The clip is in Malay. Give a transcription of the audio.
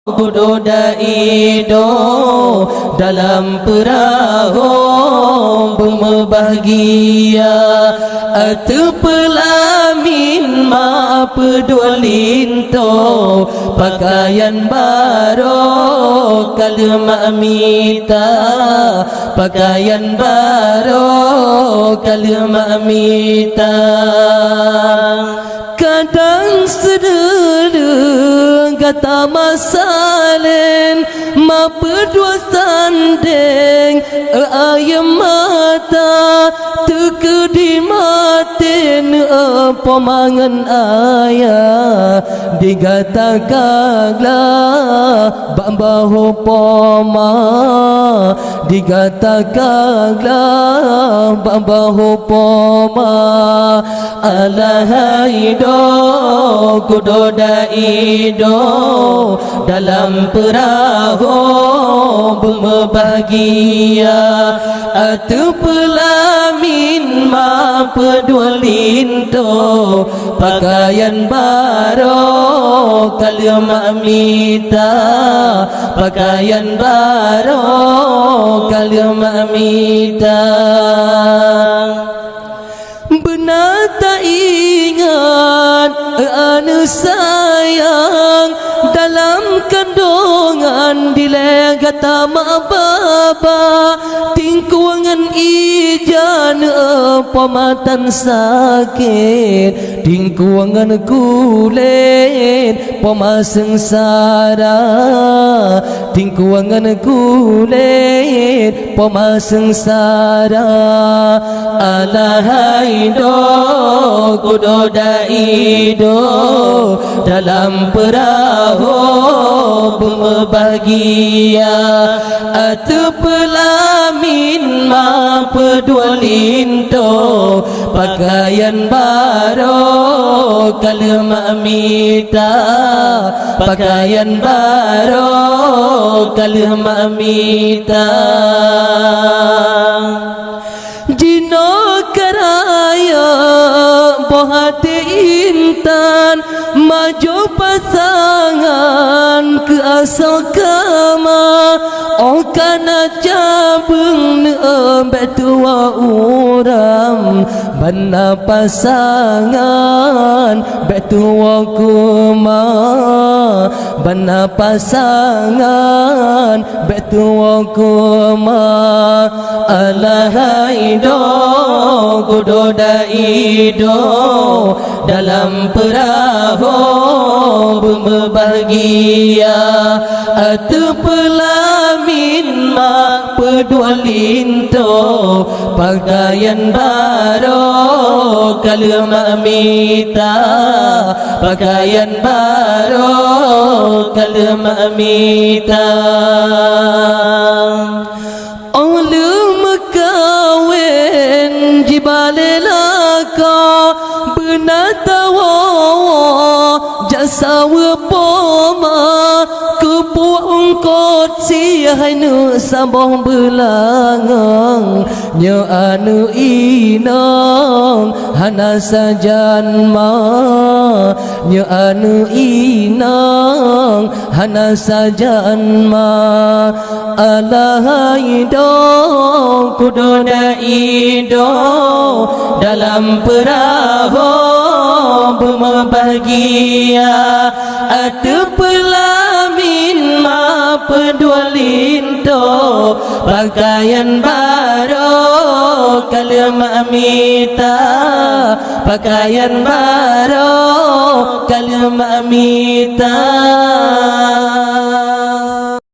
Kudoda ido dalam perahu berbahagia atu pelamin ma pedulin to pakaian baru kalma mita pakaian baru kalma mita kadang sederhana kata masalin ma berdua sandeng ayam mata teka di matin pemangan ayah digatakaglah bambahu poma digatakaglah bambahu poma alahaido kudoda ido dalam perahu berbahagia atu pelamin ma pedulin to pakaian baru kalma mita pakaian baru kalma mita benar tak ingat anu sayang dalam kandungan dilegata mak bapa tingkuangan ijan pematan sakit tingkuangan kulit pemaseng sara tingkuangan kulit pemaseng sara alahaido kudoda ido dalam perahu berbahagia atu pelamin ma pedulin to pakaian baru kalma mita pakaian baru kalma mita jino karaya bohati intan maju pasangan ke asal kama oh kana cabeng betua uram bana pasangan betua kuma bana pasangan betua kuma alahaido kudoda ido dalam perahu berbahagia atu pelamin ma pedulin to pakaian baru kalma mita pakaian baru kalma mita oleh mekawin jibalelaka benatawa jasa wepoma kepuang kot siahinu sambong belangang nya anu inang hana sajanma nya anu inang hana sajanma alahaido kudoda ido dalam perahu berbahagia atu pelamin ma pedulin to pakaian baru kalma mita pakaian baru kalma mita